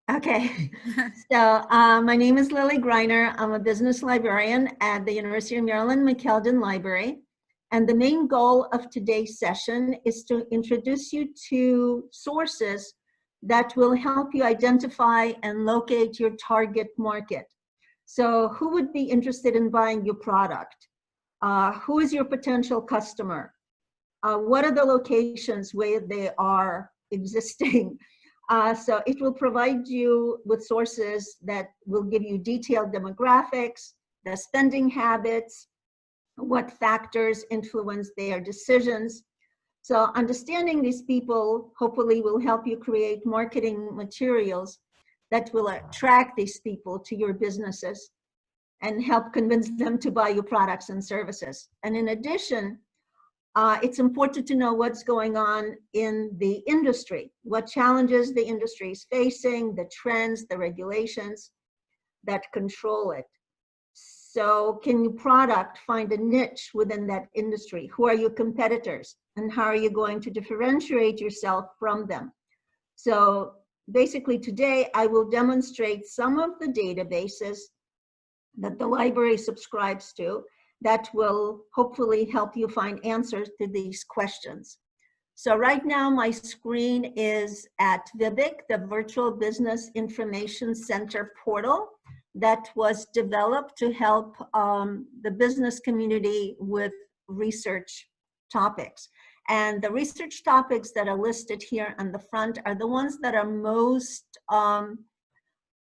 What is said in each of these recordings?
Okay, so my name is Lily Griner. I'm a business librarian at the University of Maryland McKeldin Library. And the main goal of today's session is to introduce you to sources that will help you identify and locate your target market. So who would be interested in buying your product? Who is your potential customer? What are the locations where they are existing? So it will provide you with sources that will give you detailed demographics, the spending habits, what factors influence their decisions. So understanding these people hopefully will help you create marketing materials that will attract these people to your businesses and help convince them to buy your products and services. And in addition, it's important to know what's going on in the industry, what challenges the industry is facing, the trends, the regulations that control it. So can your product find a niche within that industry? Who are your competitors? And how are you going to differentiate yourself from them? So basically today, I will demonstrate some of the databases that the library subscribes to that will hopefully help you find answers to these questions. So right now my screen is at VBIC, the Virtual Business Information Center portal that was developed to help the business community with research topics. And the research topics that are listed here on the front are the ones that are most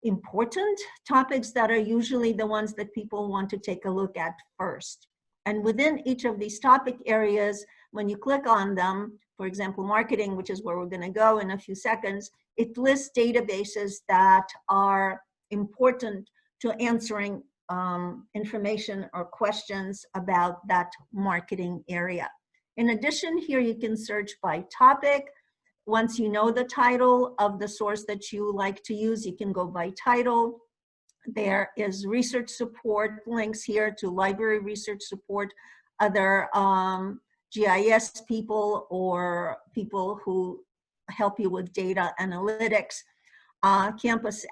important topics, that are usually the ones that people want to take a look at first. And within each of these topic areas, when you click on them, for example, marketing, which is where we're going to go in a few seconds, it lists databases that are important to answering information or questions about that marketing area. In addition, here you can search by topic. Once you know the title of the source that you like to use, you can go by title. There is research support links here to library research support, other GIS people or people who help you with data analytics, off-campus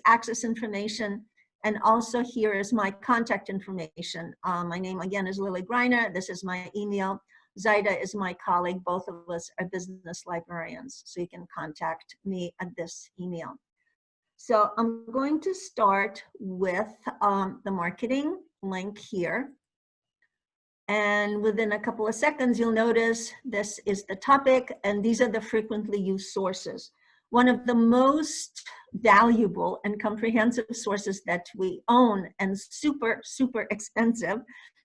access information, and also here is my contact information. My name again is Lily Griner. This is my email. Zaida is my colleague. Both of us are business librarians, so you can contact me at this email. So I'm going to start with the marketing link here. And within a couple of seconds, you'll notice this is the topic, and these are the frequently used sources. One of the most valuable and comprehensive sources that we own, and super, super expensive,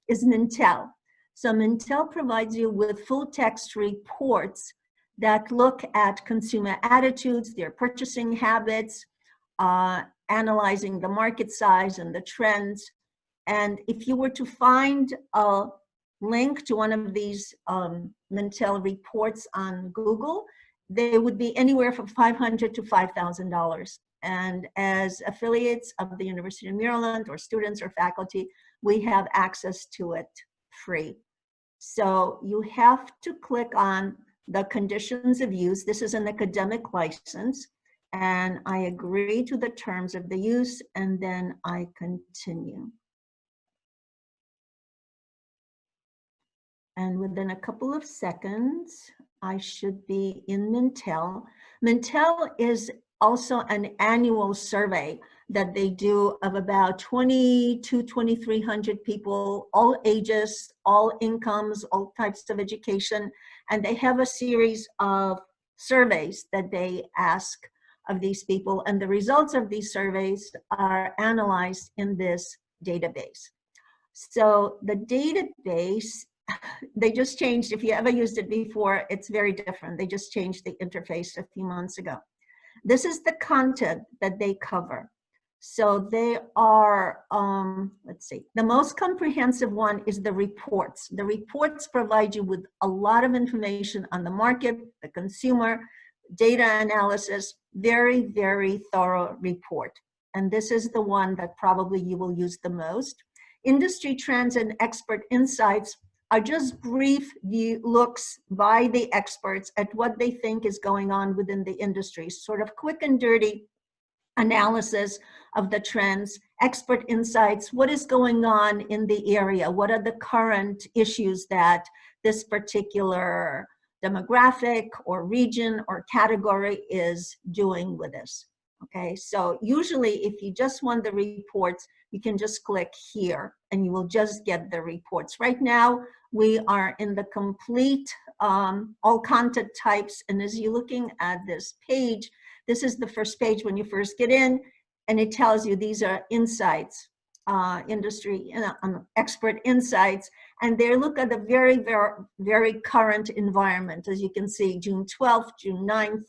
is Mintel. So Mintel provides you with full text reports that look at consumer attitudes, their purchasing habits, analyzing the market size and the trends. And if you were to find a link to one of these Mintel reports on Google, they would be anywhere from $500 to $5,000. And as affiliates of the University of Maryland, or students or faculty, we have access to it free. So you have to click on the conditions of use. This is an academic license, and I agree to the terms of the use, and then I continue. And within a couple of seconds, I should be in Mintel. Mintel is also an annual survey that they do of about 2,200 to 2,300 people, all ages, all incomes, all types of education. And they have a series of surveys that they ask of these people. And the results of these surveys are analyzed in this database. So the database, they just changed. If you ever used it before, it's very different. They just changed the interface a few months ago. This is the content that they cover. So they are, let's see, the most comprehensive one is the reports. The reports provide you with a lot of information on the market, the consumer, data analysis, very, very thorough report. And this is the one that probably you will use the most. Industry trends and expert insights are just brief looks by the experts at what they think is going on within the industry, sort of quick and dirty analysis of the trends, expert insights, what is going on in the area, what are the current issues that this particular demographic or region or category is doing with this. Okay, so usually if you just want the reports, you can just click here and you will just get the reports. Right now, we are in the complete all content types, and as you're looking at this page, this is the first page when you first get in, and it tells you these are insights, industry expert insights, and they look at the very, very, very current environment. As you can see, June 12th, June 9th,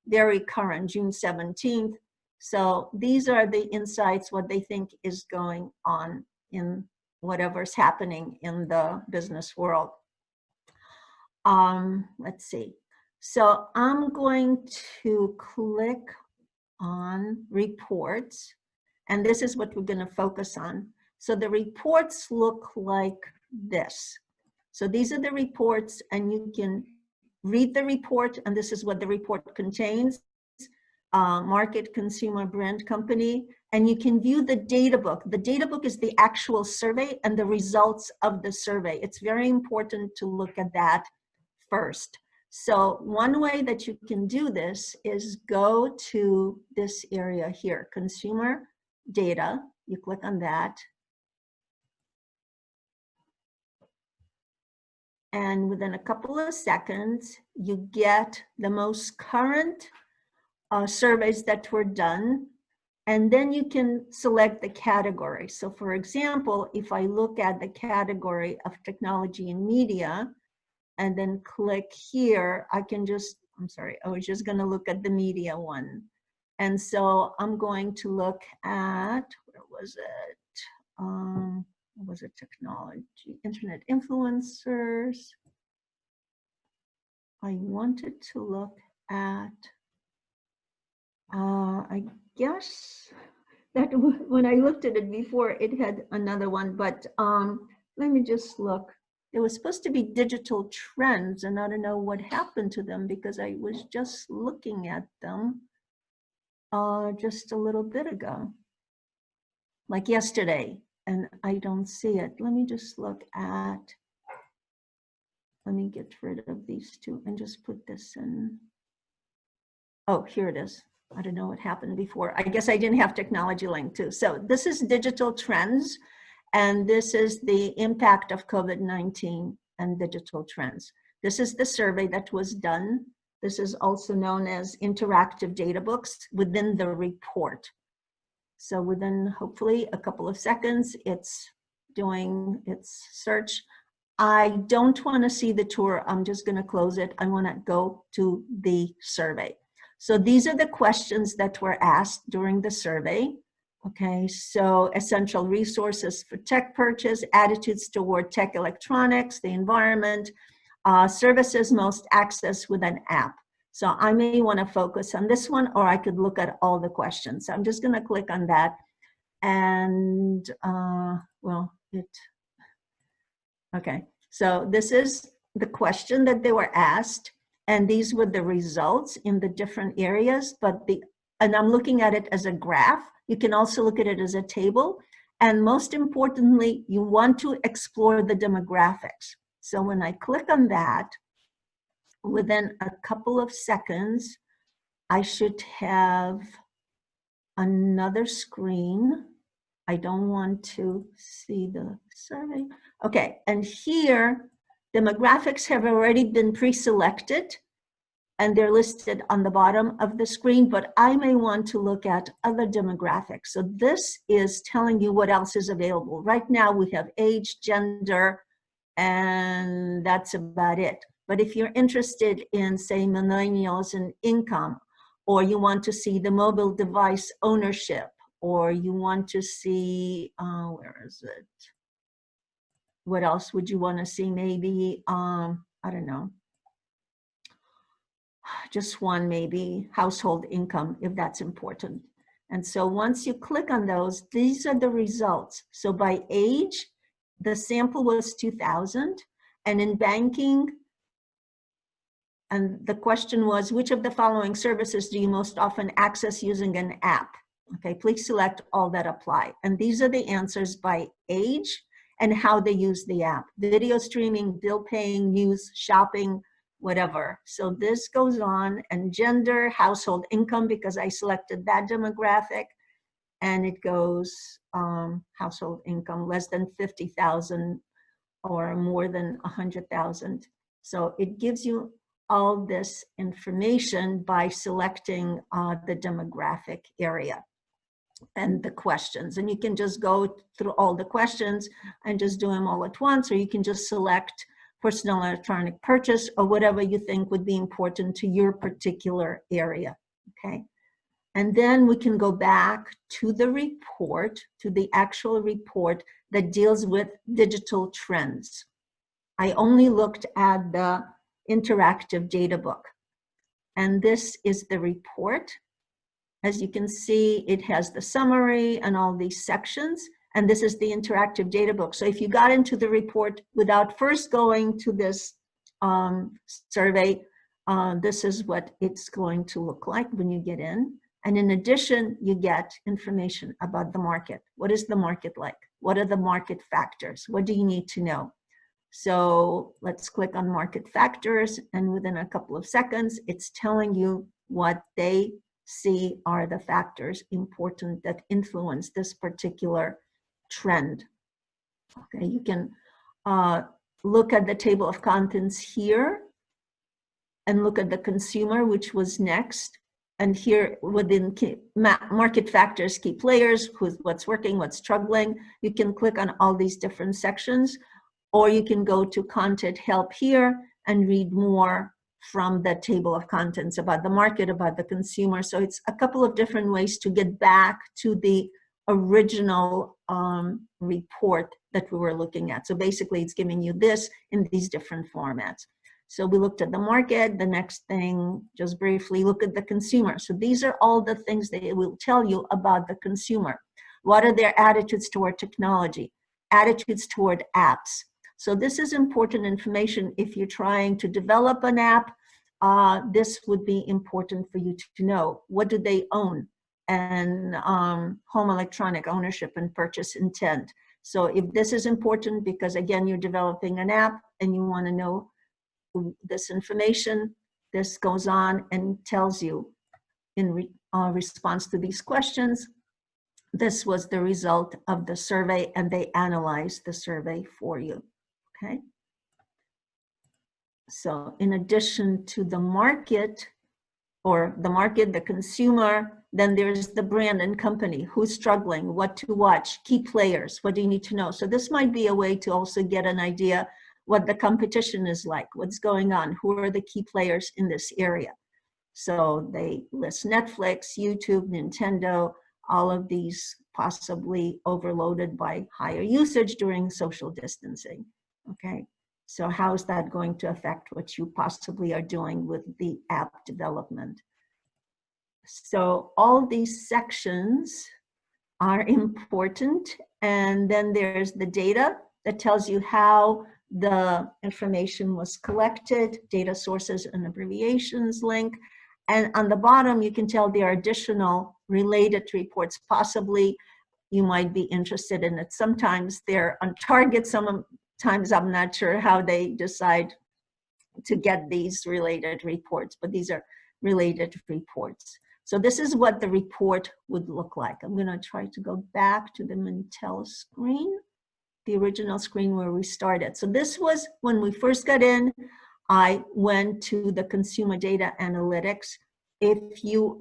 very current, June 17th. So these are the insights, what they think is going on in whatever's happening in the business world. Let's see. So I'm going to click on reports, and this is what we're going to focus on. So the reports look like this. So these are the reports, and you can read the report, and this is what the report contains. Market, consumer, brand, company, and you can view the data book. The data book is the actual survey and the results of the survey. It's very important to look at that first. So one way that you can do this is go to this area here, consumer data. You click on that. And within a couple of seconds, you get the most current surveys that were done, and then you can select the category. So for example, if I look at the category of technology and media and then click here, I can just, I'm sorry, I was just gonna look at the media one. And so I'm going to look at, where was it? What was it, technology, internet influencers. I wanted to look at, I guess that when I looked at it before, it had another one, but let me just look. It was supposed to be digital trends, and I don't know what happened to them because I was just looking at them just a little bit ago, like yesterday, and I don't see it. Let me just look at, let me get rid of these two and just put this in. Oh, here it is. I don't know what happened before. I guess I didn't have technology linked too. So this is digital trends, and this is the impact of COVID-19 and digital trends. This is the survey that was done. This is also known as interactive data books within the report. So within hopefully a couple of seconds, it's doing its search. I don't want to see the tour. I'm just going to close it. I want to go to the survey. So these are the questions that were asked during the survey. Okay, so essential resources for tech purchase, attitudes toward tech electronics, the environment, services most accessed with an app. So I may want to focus on this one, or I could look at all the questions. So I'm just going to click on that. And well, okay. So this is the question that they were asked. And these were the results in the different areas, and I'm looking at it as a graph. You can also look at it as a table. And most importantly, you want to explore the demographics. So when I click on that, within a couple of seconds, I should have another screen. I don't want to see the survey. Okay, and here, demographics have already been pre-selected and they're listed on the bottom of the screen, but I may want to look at other demographics. So this is telling you what else is available. Right now we have age, gender, and that's about it. But if you're interested in, say, millennials and income, or you want to see the mobile device ownership, or you want to see, where is it? What else would you want to see? Maybe, I don't know, just one, maybe household income, if that's important. And so once you click on those, these are the results. So by age, the sample was 2000, and in banking, and the question was, which of the following services do you most often access using an app? Okay, please select all that apply. And these are the answers by age and how they use the app. Video streaming, bill paying, news, shopping, whatever. So this goes on, and gender, household income, because I selected that demographic, and it goes household income less than 50,000 or more than 100,000. So it gives you all this information by selecting the demographic area and the questions. And you can just go through all the questions and just do them all at once, or you can just select personal electronic purchase or whatever you think would be important to your particular area, okay? And then we can go back to the report, to the actual report that deals with digital trends. I only looked at the interactive data book. And this is the report. As you can see, it has the summary and all these sections. And this is the interactive data book. So if you got into the report without first going to this survey, this is what it's going to look like when you get in. And in addition, you get information about the market. What is the market like? What are the market factors? What do you need to know? So let's click on market factors, and within a couple of seconds, it's telling you what they see are the factors important that influence this particular trend. Okay, you can look at the table of contents here and look at the consumer, which was next. And here within market factors, key players, what's working, what's struggling, you can click on all these different sections, or you can go to content help here and read more from the table of contents about the market, about the consumer. So it's a couple of different ways to get back to the original report that we were looking at. So basically it's giving you this in these different formats. So we looked at the market. The next thing, just briefly, look at the consumer. So these are all the things that it will tell you about the consumer. What are their attitudes toward technology? Attitudes toward apps. So this is important information if you're trying to develop an app. This would be important for you to know. What do they own? And home electronic ownership and purchase intent. So if this is important because, again, you're developing an app and you want to know this information, this goes on and tells you in response to these questions, this was the result of the survey, and they analyzed the survey for you, okay? So in addition to the market, the consumer, then there's the brand and company, who's struggling, what to watch, key players, what do you need to know? So this might be a way to also get an idea what the competition is like, what's going on, who are the key players in this area. So they list Netflix, YouTube, Nintendo, all of these possibly overloaded by higher usage during social distancing, okay? So how is that going to affect what you possibly are doing with the app development? So all these sections are important. And then there's the data that tells you how the information was collected, data sources and abbreviations link. And on the bottom, you can tell there are additional related reports. Possibly you might be interested in it. Sometimes they're on target. Sometimes I'm not sure how they decide to get these related reports, but these are related reports. So this is what the report would look like. I'm going to try to go back to the Mintel screen, the original screen where we started. So this was when we first got in. I went to the consumer data analytics. If you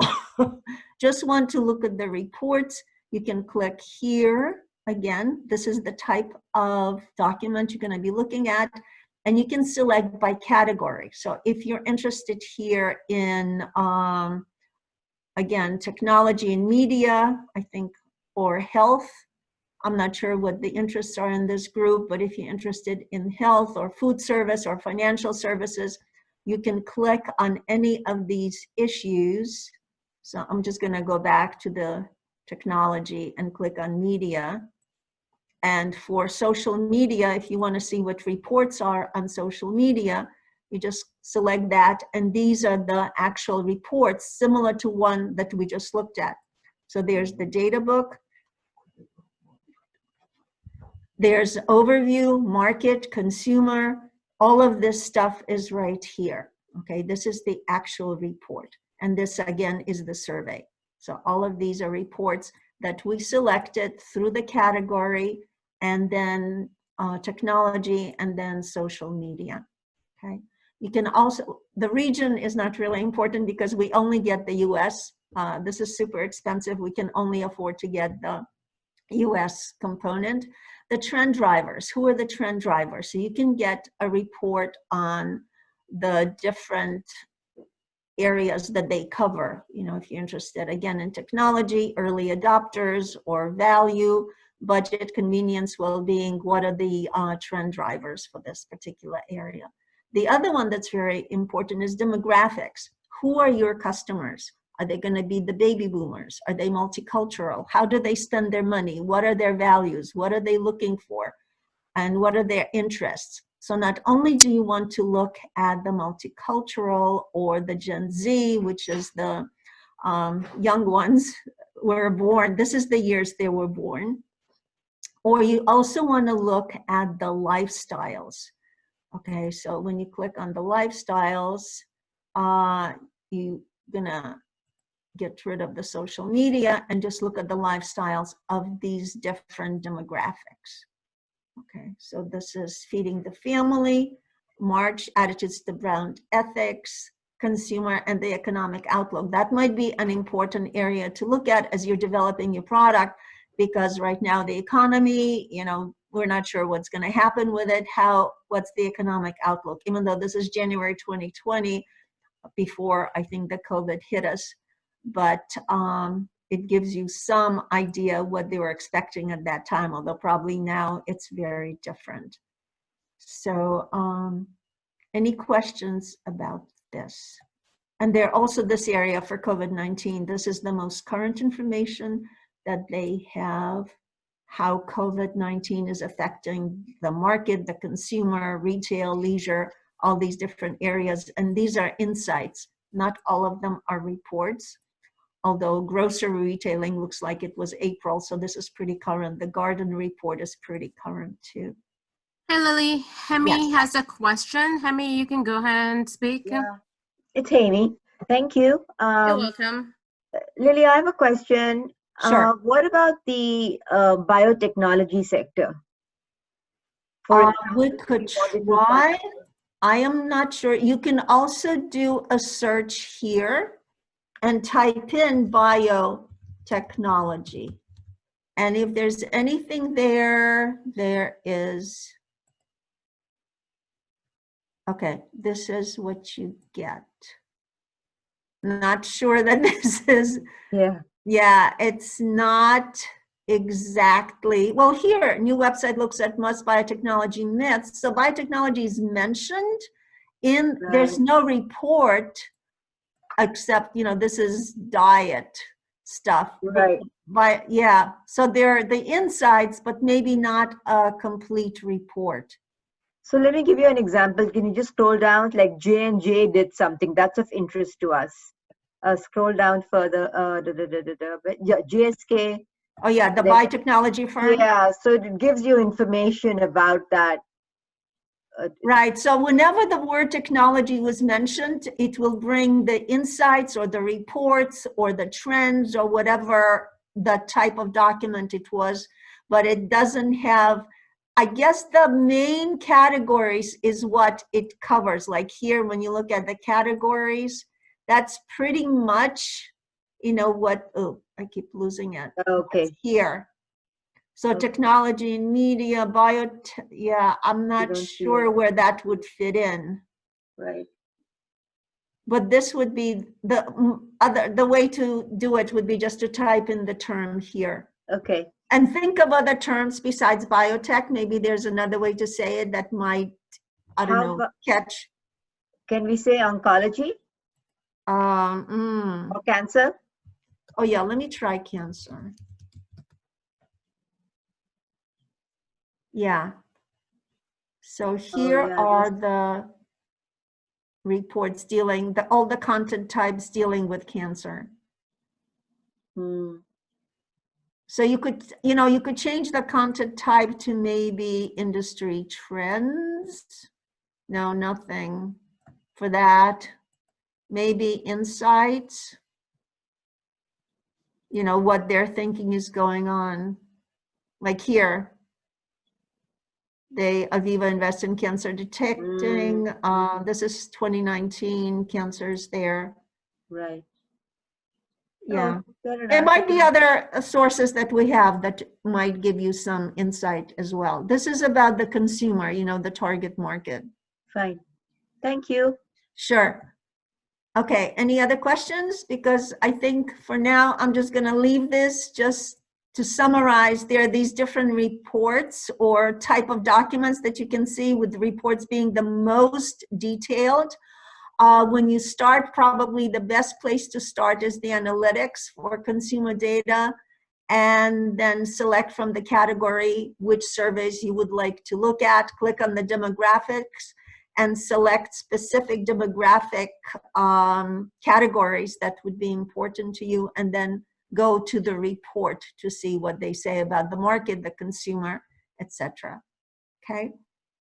just want to look at the reports, you can click here. Again, this is the type of document you're going to be looking at, and you can select by category. So if you're interested here in, again, technology and media, I think, or health, I'm not sure what the interests are in this group, but if you're interested in health or food service or financial services, you can click on any of these issues. So I'm just going to go back to the technology and click on media. And for social media, if you want to see what reports are on social media, you just select that. And these are the actual reports similar to one that we just looked at. So there's the data book. There's overview, market, consumer. All of this stuff is right here. Okay, this is the actual report. And this again is the survey. So all of these are reports that we selected through the category, and then technology, and then social media. Okay, you can also, the region is not really important because we only get the US. This is super expensive. We can only afford to get the US component. The trend drivers, who are the trend drivers? So you can get a report on the different areas that they cover, you know, if you're interested, again, in technology, early adopters, or value, budget, convenience, well-being. What are the trend drivers for this particular area? The other one that's very important is demographics. Who are your customers? Are they going to be the baby boomers? Are they multicultural? How do they spend their money? What are their values? What are they looking for? And what are their interests? So not only do you want to look at the multicultural or the Gen Z, which is the young ones were born, this is the years they were born, or you also want to look at the lifestyles. Okay, so when you click on the lifestyles, you're gonna get rid of the social media and just look at the lifestyles of these different demographics. Okay, so this is feeding the family, March, attitudes to brand ethics, consumer, and the economic outlook. That might be an important area to look at as you're developing your product, because right now the economy, you know, we're not sure what's going to happen with it. What's the economic outlook? Even though this is January 2020, before I think the COVID hit us, but it gives you some idea what they were expecting at that time, although probably now it's very different. So any questions about this? And there also this area for COVID-19, this is the most current information that they have, how COVID-19 is affecting the market, the consumer, retail, leisure, all these different areas. And these are insights. Not all of them are reports, although grocery retailing looks like it was April, so this is pretty current. The garden report is pretty current too. Hey Lily, Hemi has a question. Hemi, you can go ahead and speak. Yeah, it's Amy. Thank you. You're welcome. Lily, I have a question. Sure. What about the biotechnology sector? We could try. I am not sure. You can also do a search here and type in biotechnology. And if there's anything there, there is. Okay, this is what you get. Not sure that this is. Yeah, it's not exactly. Well, here, new website looks at most biotechnology myths. So biotechnology is mentioned in, there's no report except, you know, this is diet stuff. Right. But yeah, so there are the insights, but maybe not a complete report. So let me give you an example. Can you just scroll down? Like J&J did something that's of interest to us. Scroll down further. Yeah, GSK. Oh yeah, the biotechnology firm. Yeah, so it gives you information about that. Right, so whenever the word technology was mentioned, it will bring the insights or the reports or the trends or whatever the type of document it was, but it doesn't have, I guess the main categories is what it covers. Like here, when you look at the categories, that's pretty much, you know, what, oh, I keep losing it. Okay. That's here. So okay. Technology and media, yeah, I'm not sure where that would fit in. Right. But this would be the way to do it would be just to type in the term here. Okay. And think of other terms besides biotech. Maybe there's another way to say it that might, I don't know, catch. Can we say oncology? Or cancer? Oh yeah, let me try cancer. Yeah. So here are the reports dealing, all the content types dealing with cancer. So you could, you could change the content type to maybe industry trends. No, nothing for that. Maybe insights, what they're thinking is going on. Like here, Aviva invest in cancer detecting. This is 2019, cancers there. Right. Yeah. Oh, fair There enough. might be other sources that we have that might give you some insight as well. This is about the consumer, the target market. Fine. Thank you. Sure. Okay, any other questions? Because I think for now, I'm just going to leave this just to summarize. There are these different reports or type of documents that you can see, with the reports being the most detailed. When you start, probably the best place to start is the analytics for consumer data, and then select from the category which surveys you would like to look at. Click on the demographics and select specific demographic categories that would be important to you, and then go to the report to see what they say about the market, the consumer, etc. Okay.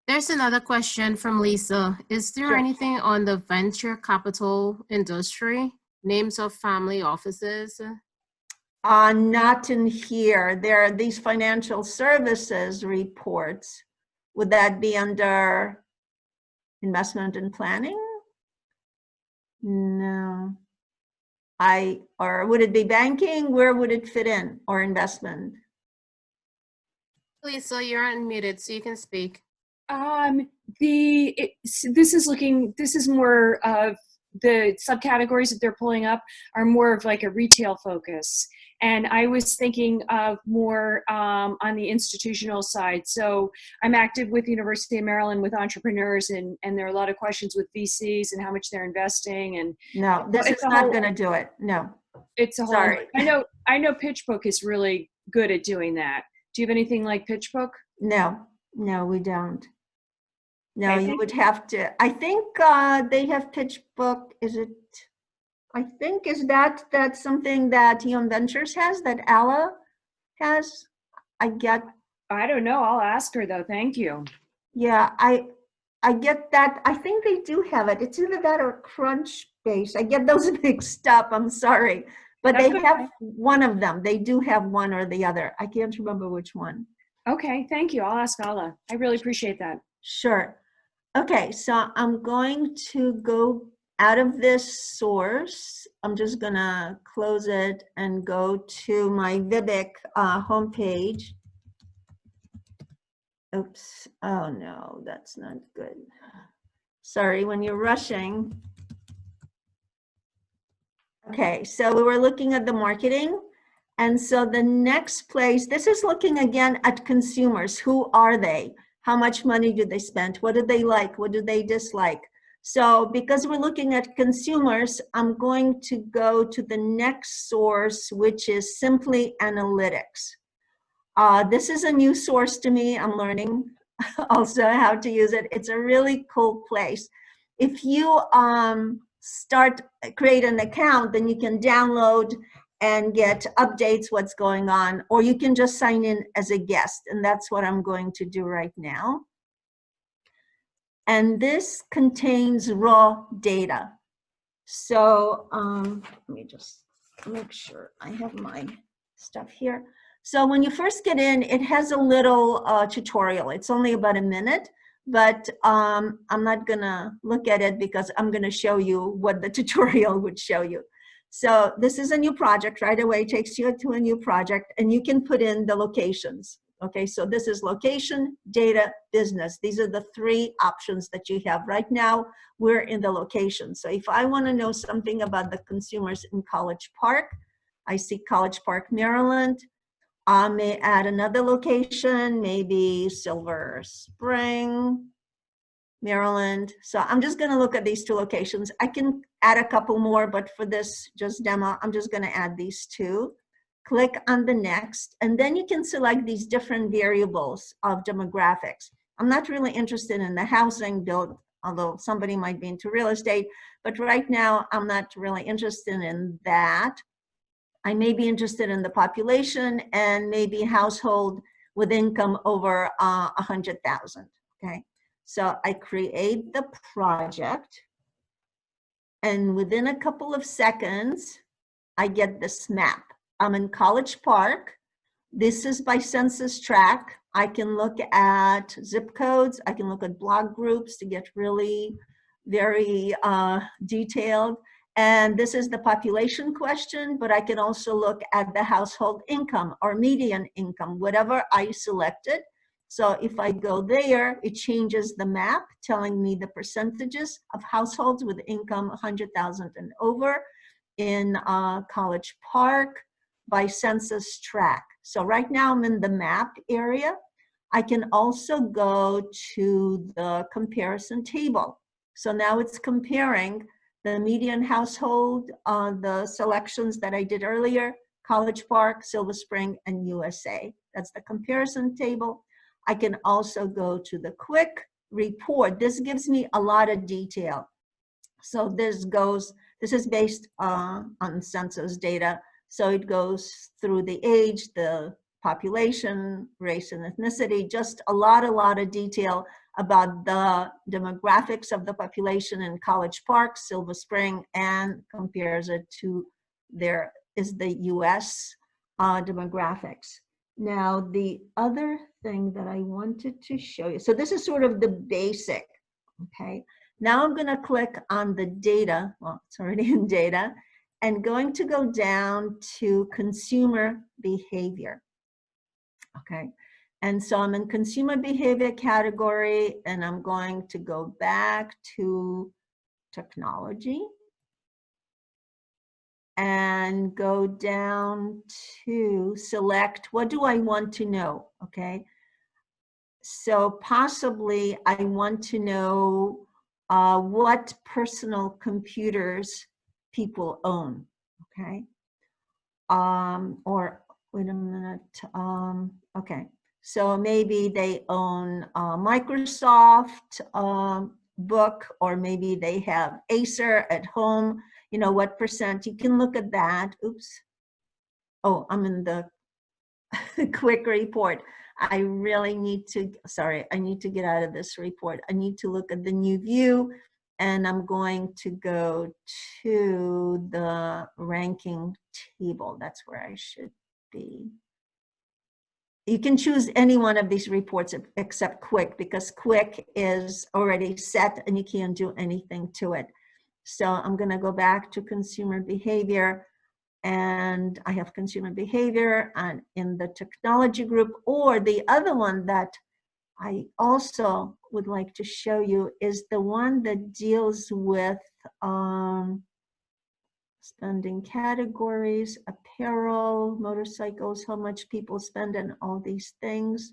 There's another question from Lisa. Is there Sure. anything on the venture capital industry? Names of family offices? Not in here. There are these financial services reports. Would that be under investment and planning? No. Or would it be banking? Where would it fit in? Or investment? Lisa, you're unmuted, so you can speak. This is more of the subcategories that they're pulling up are more of like a retail focus. And I was thinking of more on the institutional side. So I'm active with the University of Maryland with entrepreneurs, and there are a lot of questions with VCs and how much they're investing. And no, this is not going to do it. No. It's a whole. Sorry. I know PitchBook is really good at doing that. Do you have anything like PitchBook? No, we don't. No, Okay, you would have to. I think they have PitchBook. Is that something that Eon Ventures has, that Alla has? I don't know. I'll ask her though. Thank you. Yeah, I get that. I think they do have it. It's either that or Crunchbase. I get those mixed up. I'm sorry. But That's they okay. have one of them. They do have one or the other. I can't remember which one. Okay, thank you. I'll ask Alla. I really appreciate that. Sure. Okay, so I'm going to go out of this source. I'm just gonna close it and go to my Vibic homepage. Oops, oh no, that's not good. Sorry, when you're rushing. Okay, so we were looking at the marketing. And so the next place, this is looking again at consumers. Who are they? How much money do they spend? What do they like? What do they dislike? So because we're looking at consumers, I'm going to go to the next source, which is simply analytics. This is a new source to me. I'm learning also how to use it. It's a really cool place. If you create an account, then you can download and get updates what's going on, or you can just sign in as a guest, and that's what I'm going to do right now. And this contains raw data. So let me just make sure I have my stuff here. So when you first get in, it has a little tutorial. It's only about a minute, but I'm not gonna look at it because I'm gonna show you what the tutorial would show you. So this is a new project. Right away takes you to a new project, and you can put in the locations. Okay, so this is location, data, business. These are the three options that you have. Right now, we're in the location. So if I want to know something about the consumers in College Park, I see College Park, Maryland. I may add another location, maybe Silver Spring, Maryland. So I'm just going to look at these two locations. I can add a couple more, but for this just demo, I'm just going to add these two. Click on the next, and then you can select these different variables of demographics. I'm not really interested in the housing build, although somebody might be into real estate, but right now I'm not really interested in that. I may be interested in the population and maybe household with income over 100,000, okay? So I create the project, and within a couple of seconds, I get this map. I'm in College Park. This is by census tract. I can look at zip codes. I can look at block groups to get really very detailed. And this is the population question, but I can also look at the household income or median income, whatever I selected. So if I go there, it changes the map, telling me the percentages of households with income 100,000 and over in College Park by census tract. So right now I'm in the map area. I can also go to the comparison table. So now it's comparing the median household, the selections that I did earlier, College Park, Silver Spring, and USA. That's the comparison table. I can also go to the quick report. This gives me a lot of detail. So this is based on census data. So it goes through the age, the population, race and ethnicity, just a lot of detail about the demographics of the population in College Park, Silver Spring, and compares it to the US demographics. Now, the other thing that I wanted to show you, so this is sort of the basic, okay? Now I'm gonna click on the data, well, it's already in data, and going to go down to consumer behavior, okay? And so I'm in consumer behavior category, and I'm going to go back to technology and go down to select, what do I want to know, okay? So possibly I want to know what personal computers people own, okay? Or wait a minute, okay. So maybe they own Microsoft book, or maybe they have Acer at home, you know, what percent, you can look at that. Oops. Oh, I'm in the quick report. I really need to, sorry, I need to get out of this report. I need to look at the new view, and I'm going to go to the ranking table. That's where I should be. You can choose any one of these reports except quick, because quick is already set and you can't do anything to it. So I'm going to go back to consumer behavior, and I have consumer behavior and in the technology group. Or the other one that I also would like to show you is the one that deals with spending categories, apparel, motorcycles, how much people spend on all these things,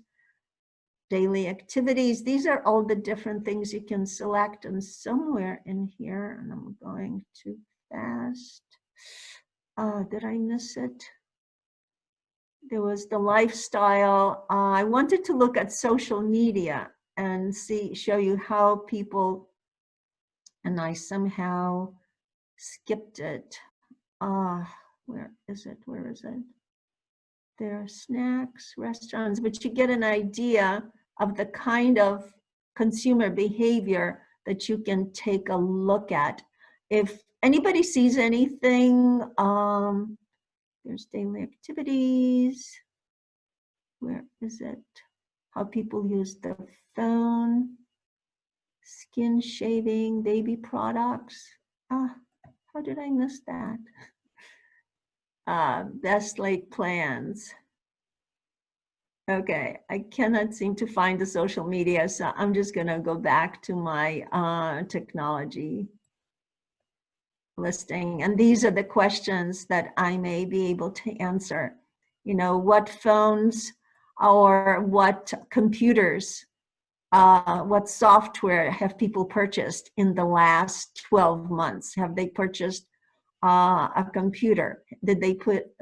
daily activities. These are all the different things you can select, and somewhere in here, and I'm going too fast. Did I miss it? There was the lifestyle. I wanted to look at social media and show you how people, and I somehow skipped it. Where is it? Where is it? There are snacks, restaurants, but you get an idea of the kind of consumer behavior that you can take a look at. If anybody sees anything, there's daily activities. Where is it? How people use the phone, skin shaving, baby products. How did I miss that? Best laid plans. Okay, I cannot seem to find the social media, so I'm just gonna go back to my technology listing. And these are the questions that I may be able to answer. You know, what phones or what computers, what software have people purchased in the last 12 months? Have they purchased a computer? Did they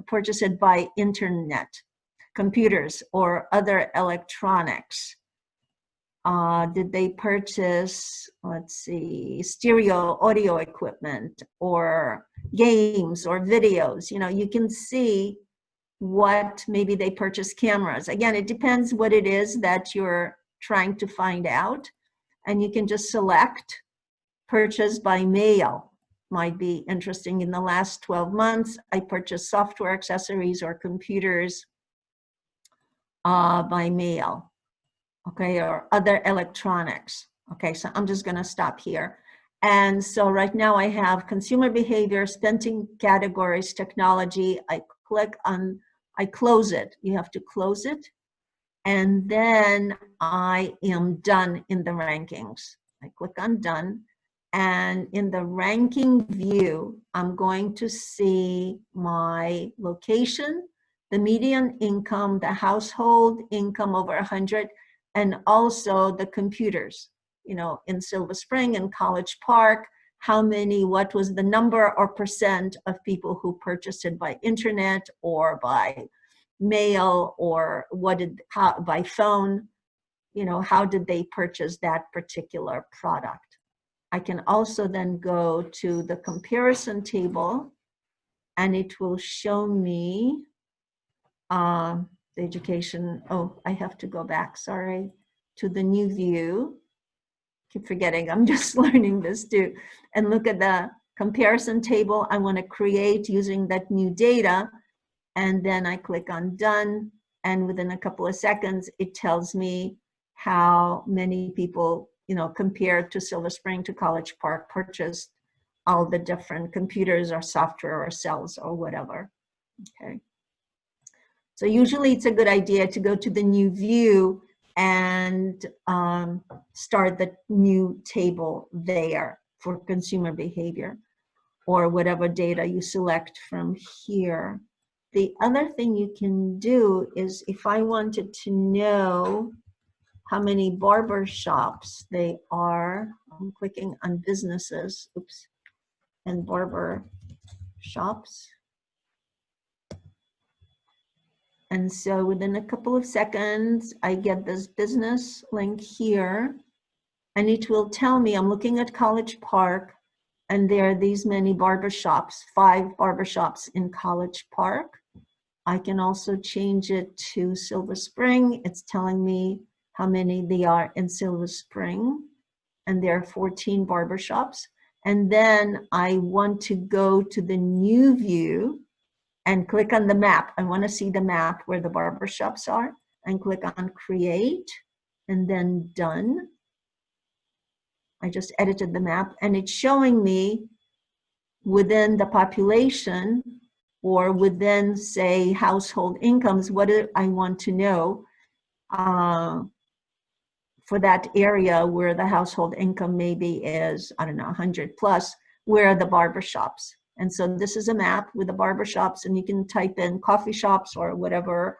purchase it by internet, computers, or other electronics? Did they purchase, let's see, stereo audio equipment or games or videos? You know, you can see what maybe they purchased cameras. Again, it depends what it is that you're trying to find out. And you can just select purchase by mail. Might be interesting. In the last 12 months, I purchased software accessories or computers by mail, okay, or other electronics. Okay, so I'm just gonna stop here. And so right now I have consumer behavior, spending categories, technology. I click on, I close it. You have to close it. And then I am done in the rankings. I click on done. And in the ranking view, I'm going to see my location, the median income, the household income over 100, and also the computers, you know, in Silver Spring and College Park, how many, what was the number or percent of people who purchased it by internet or by mail, or what did, how, by phone, you know, how did they purchase that particular product. I can also then go to the comparison table and it will show me the education. Oh, I have to go back, sorry, to the new view. Keep forgetting, I'm just learning this too. And look at the comparison table I want to create using that new data. And then I click on done. And within a couple of seconds, it tells me how many people, you know, compared to Silver Spring to College Park, purchased all the different computers or software or cells or whatever. Okay. So usually it's a good idea to go to the new view and start the new table there for consumer behavior or whatever data you select from here. The other thing you can do is, if I wanted to know how many barber shops they are, I'm clicking on businesses, oops, and barber shops. And so within a couple of seconds, I get this business link here, and it will tell me, I'm looking at College Park, and there are these many barber shops, 5 barber shops in College Park. I can also change it to Silver Spring. It's telling me how many they are in Silver Spring, and there are 14 barbershops. And then I want to go to the new view and click on the map. I want to see the map where the barbershops are, and click on create and then done. I just edited the map, and it's showing me within the population or within, say, household incomes, what do I want to know for that area where the household income maybe is, I don't know, 100 plus, where are the barbershops? And so this is a map with the barbershops, and you can type in coffee shops or whatever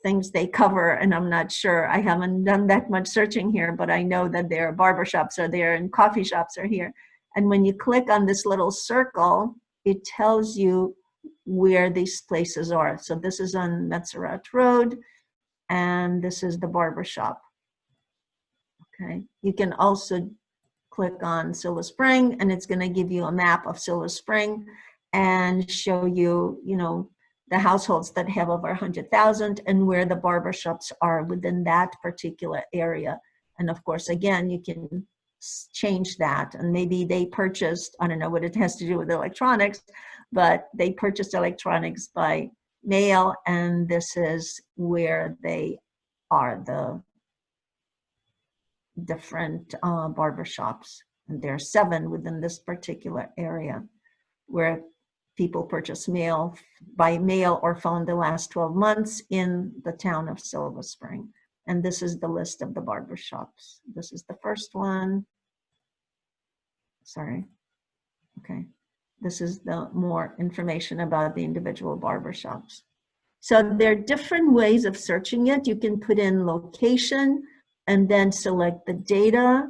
things they cover, and I'm not sure, I haven't done that much searching here, but I know that their barbershops are there and coffee shops are here. And when you click on this little circle, it tells you where these places are. So this is on Metzerat Road, and this is the barbershop. Okay, you can also click on Silver Spring, and it's going to give you a map of Silver Spring and show you, you know, the households that have over 100,000 and where the barbershops are within that particular area. And of course, again, you can change that, and maybe they purchased, I don't know what it has to do with electronics, but they purchased electronics by mail, and this is where they are, the different barbershops. And there are 7 within this particular area where people purchase mail by mail or phone the last 12 months in the town of Silver Spring. And this is the list of the barbershops. This is the first one. Sorry. Okay. This is the more information about the individual barbershops. So there are different ways of searching it. You can put in location and then select the data,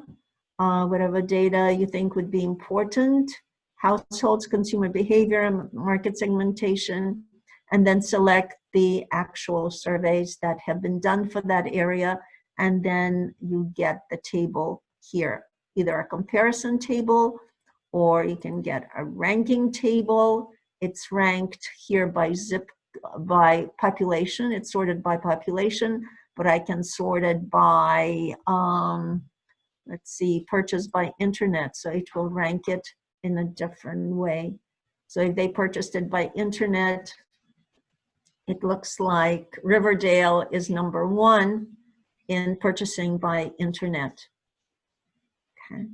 whatever data you think would be important, households, consumer behavior, market segmentation, and then select the actual surveys that have been done for that area. and then you get the table here, either a comparison table, or you can get a ranking table. It's ranked here by by population. It's sorted by population, but I can sort it by, let's see, purchased by internet. So it will rank it in a different way. So if they purchased it by internet, it looks like Riverdale is #1 in purchasing by internet. Okay.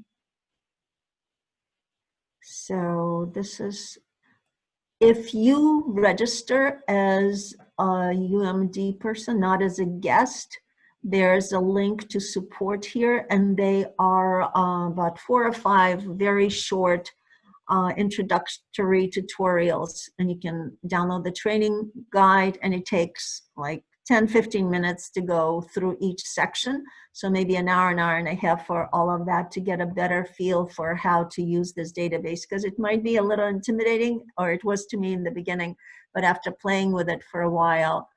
So this is, if you register as a UMD person, not as a guest, there's a link to support here, and they are about 4 or 5 very short introductory tutorials, and you can download the training guide, and it takes like 10-15 minutes to go through each section. So maybe an hour and a half for all of that to get a better feel for how to use this database, because it might be a little intimidating, or it was to me in the beginning, but after playing with it for a while,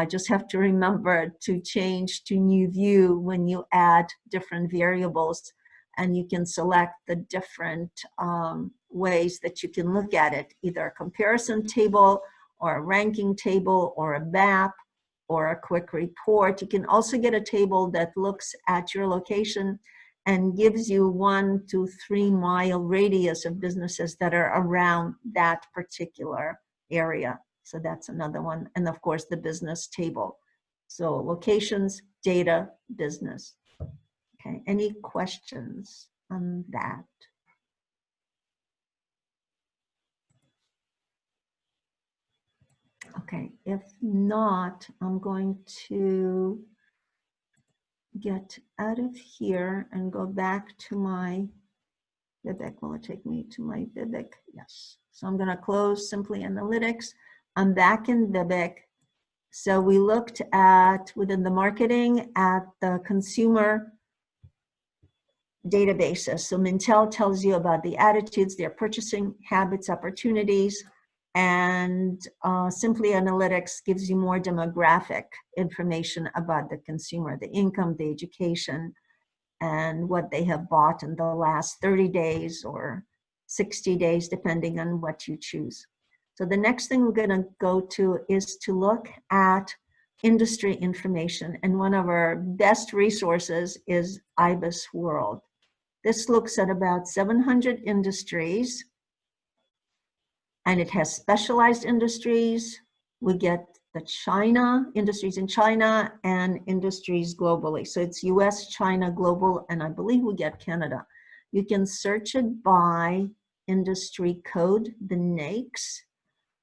just have to remember to change to new view when you add different variables, and you can select the different ways that you can look at it, either a comparison table or a ranking table or a map or a quick report. You can also get a table that looks at your location and gives you 1 to 3 mile radius of businesses that are around that particular area. So that's another one. And of course, the business table. So locations, data, business. Okay, any questions on that? Okay, if not, I'm going to get out of here and go back to my Bibic. Will it take me to my Bibic? Yes. So I'm going to close Simply Analytics. I'm back in Bibic. So we looked at, within the marketing, at the consumer databases. So Mintel tells you about the attitudes, their purchasing habits, opportunities, and Simply Analytics gives you more demographic information about the consumer, the income, the education, and what they have bought in the last 30 days or 60 days, depending on what you choose. So the next thing we're going to go to is to look at industry information. And one of our best resources is IBIS World. This looks at about 700 industries, and it has specialized industries. We get the China, industries in China, and industries globally. So it's US, China, global, and I believe we get Canada. You can search it by industry code, the NAICS,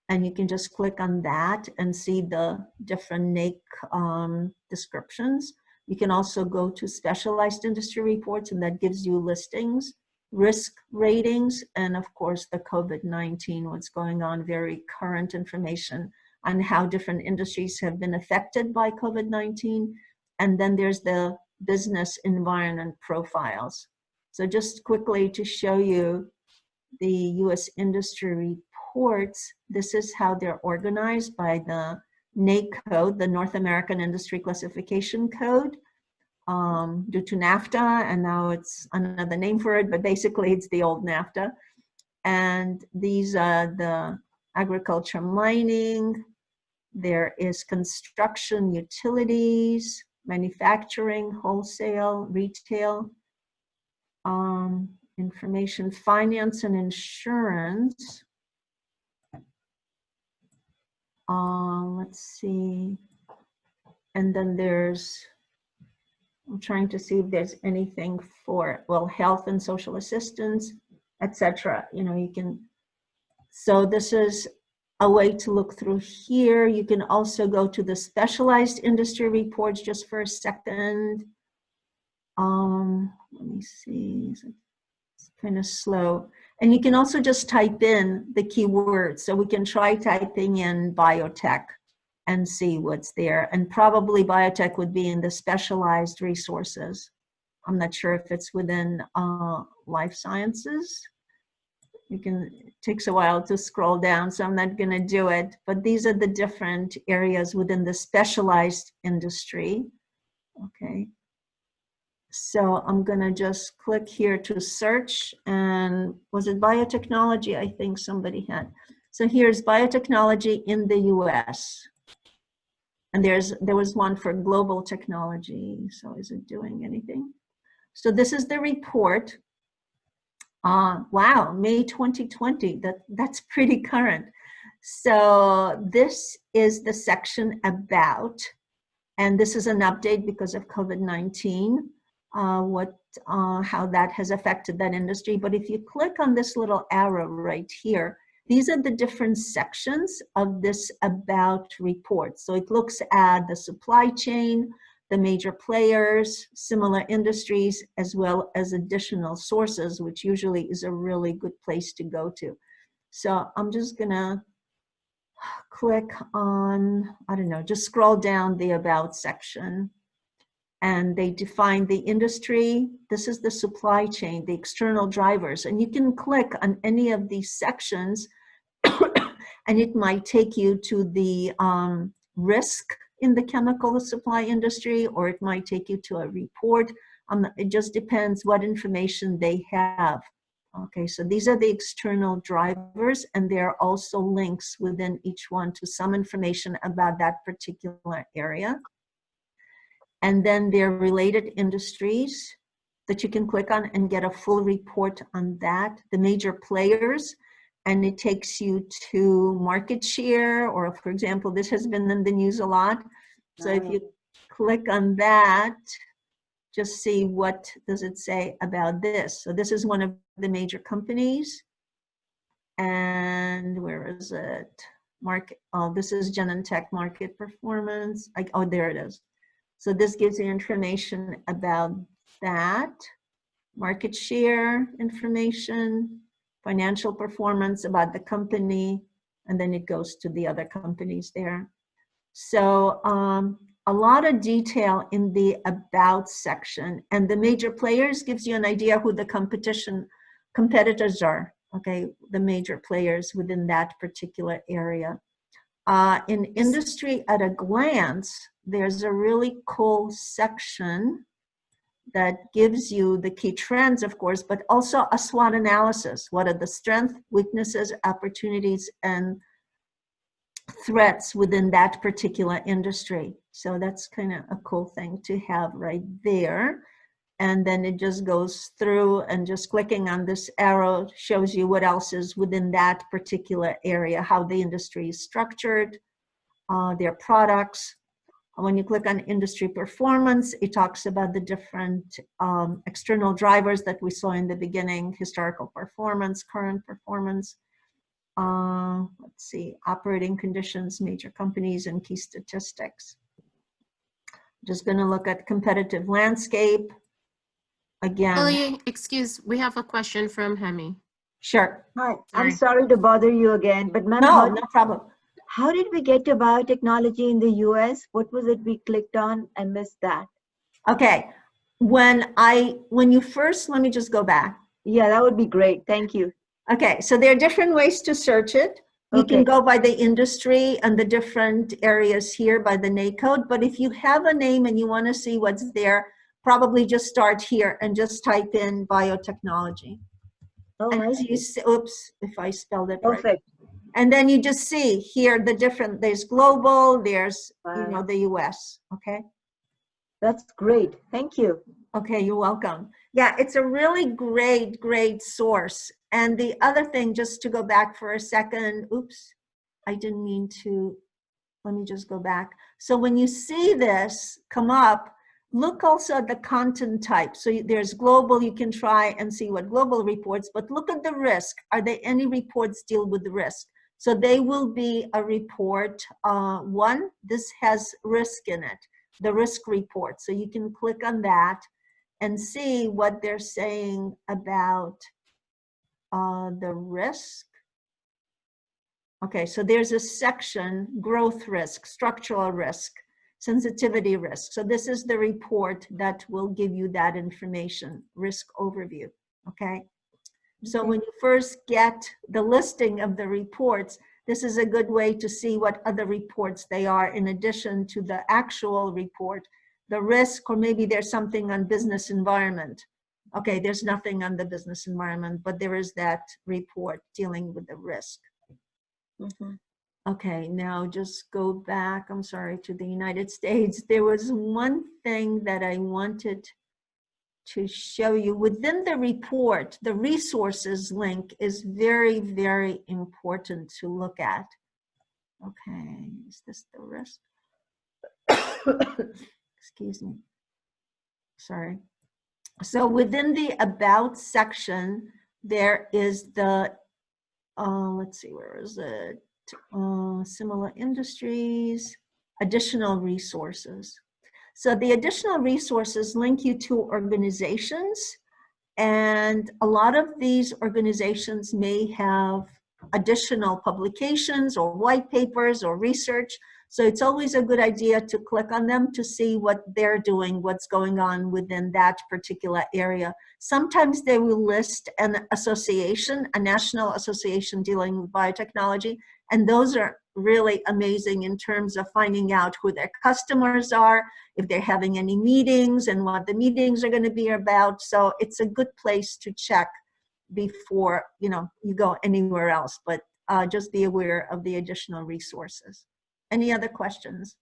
and you can just click on that and see the different NAIC descriptions. You can also go to specialized industry reports, and that gives you listings, risk ratings, and of course the COVID-19, what's going on, very current information on how different industries have been affected by COVID-19. And then there's the business environment profiles. So just quickly to show you the US industry reports, this is how they're organized by the NAIC code, the North American Industry Classification Code, due to NAFTA, and now it's another name for it, but basically it's the old NAFTA. And these are the agriculture, mining, there is construction, utilities, manufacturing, wholesale, retail, information, finance and insurance. Let's see. And then there's, I'm trying to see if there's anything for, well, health and social assistance, etc. You know, you can, so this is a way to look through here. You can also go to the specialized industry reports just for a second. Let me see, it's kind of slow. And you can also just type in the keywords. So we can try typing in biotech and see what's there. And probably biotech would be in the specialized resources. I'm not sure if it's within life sciences. You can, it takes a while to scroll down, so I'm not gonna do it. But these are the different areas within the specialized industry. Okay. So I'm gonna just click here to search, and was it biotechnology? I think somebody had. So here's biotechnology in the US. And there was one for global technology. So is it doing anything? So this is the report. Wow, May 2020, that's pretty current. So this is the section about, and this is an update because of COVID-19, how that has affected that industry. But if you click on this little arrow right here, these are the different sections of this about report. So it looks at the supply chain, the major players, similar industries, as well as additional sources, which usually is a really good place to go to. So I'm just gonna click on, I don't know, just scroll down the about section. And they define the industry. This is the supply chain, the external drivers. And you can click on any of these sections and it might take you to the risk in the chemical supply industry, or it might take you to a report. It just depends what information they have. Okay, so these are the external drivers, and there are also links within each one to some information about that particular area. And then there are related industries that you can click on and get a full report on that, the major players, and it takes you to market share, or for example, this has been in the news a lot. So if you click on that, just see what does it say about this. So this is one of the major companies. And where is it? Market, oh, this is Genentech market performance. Oh, there it is. So this gives you information about that, market share information, financial performance about the company, and then it goes to the other companies there. So a lot of detail in the about section, and the major players gives you an idea who the competitors are, okay, the major players within that particular area. In industry at a glance, there's a really cool section that gives you the key trends, of course, but also a SWOT analysis. What are the strengths, weaknesses, opportunities, and threats within that particular industry? So that's kind of a cool thing to have right there. And then it just goes through, and just clicking on this arrow shows you what else is within that particular area, how the industry is structured, their products. When you click on industry performance, it talks about the different external drivers that we saw in the beginning: historical performance, current performance, let's see, operating conditions, major companies, and key statistics. Just going to look at competitive landscape. Again. Lily, we have a question from Hemi. Sure. Hi, Sorry. I'm sorry to bother you again, but ma'am, No, no problem. how did we get to biotechnology in the US? What was it we clicked on? I missed that. Okay. When you first, let me just go back. Yeah, that would be great. Thank you. Okay, so there are different ways to search it. You Okay. can go by the industry and the different areas here by the NAICS code, but if you have a name and you want to see what's there, probably just start here and just type in biotechnology. Oh, And I as you see. see, oops, if I spelled it right. Perfect. And then you just see here the different, there's global, there's, you know, Wow. the US, okay? That's great. Thank you. Okay, you're welcome. Yeah, it's a really great source. And the other thing, just to go back for a second, oops, I didn't mean to, let me just go back. So when you see this come up, look also at the content type. So there's global, you can try and see what global reports, but look at the risk. Are there any reports deal with the risk? So they will be a report. One, this has risk in it, the risk report. So you can click on that and see what they're saying about the risk. Okay, so there's a section, growth risk, structural risk, sensitivity risk. So this is the report that will give you that information, risk overview, okay? So when you first get the listing of the reports, this is a good way to see what other reports they are in addition to the actual report the risk, or maybe there's something on business environment. Okay, there's nothing on the business environment, but there is that report dealing with the risk. Okay, now just go back, I'm sorry, to the United States. There was one thing that I wanted to show you. Within the report, the resources link is very, very important to look at. Okay, is this the risk? Excuse me. Sorry. So within the About section, there is the, let's see, where is it? Similar industries, additional resources. So the additional resources link you to organizations, and a lot of these organizations may have additional publications or white papers or research. So it's always a good idea to click on them to see what they're doing, what's going on within that particular area. Sometimes they will list an association, a national association dealing with biotechnology, and those are really amazing in terms of finding out who their customers are, if they're having any meetings and what the meetings are going to be about. So it's a good place to check before you go anywhere else, but just be aware of the additional resources. Any other questions?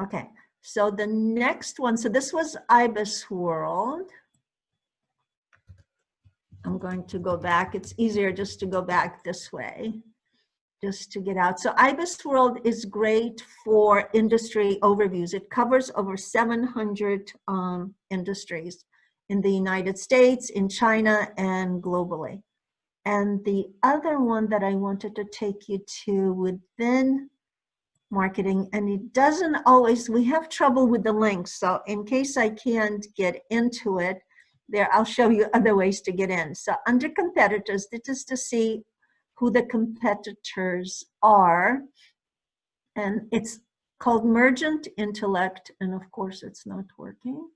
Okay, so the next one, so this was IBIS World. I'm going to go back. It's easier just to go back this way, just to get out. So IBIS World is great for industry overviews. It covers over 700 industries in the United States, in China, and globally. And the other one that I wanted to take you to within marketing, and it doesn't always, we have trouble with the links. So in case I can't get into it, there, I'll show you other ways to get in. So under competitors, this is to see who the competitors are. And it's called Mergent Intellect. And of course, it's not working.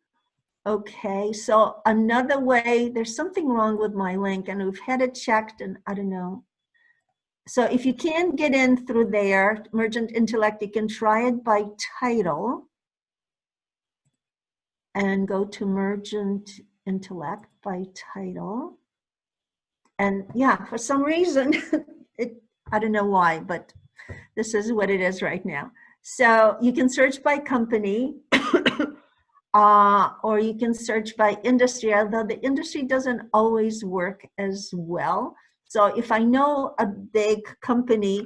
Okay, so another way, there's something wrong with my link, and we've had it checked, and I don't know. So if you can't get in through there, Mergent Intellect, you can try it by title and go to Mergent Intellect by title. And yeah, for some reason, I don't know why, but this is what it is right now. So you can search by company. Or you can search by industry, although the industry doesn't always work as well. So if I know a big company,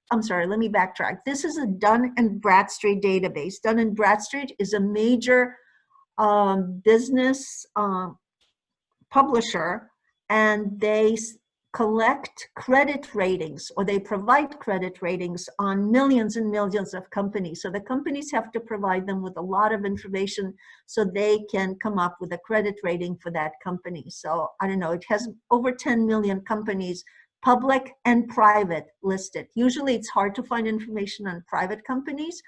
I'm sorry, let me backtrack. This is a Dun & Bradstreet database. Dun & Bradstreet is a major business publisher, and they collect credit ratings, or they provide credit ratings on millions and millions of companies. So the companies have to provide them with a lot of information so they can come up with a credit rating for that company. So I don't know, it has over 10 million companies, public and private, listed. Usually it's hard to find information on private companies,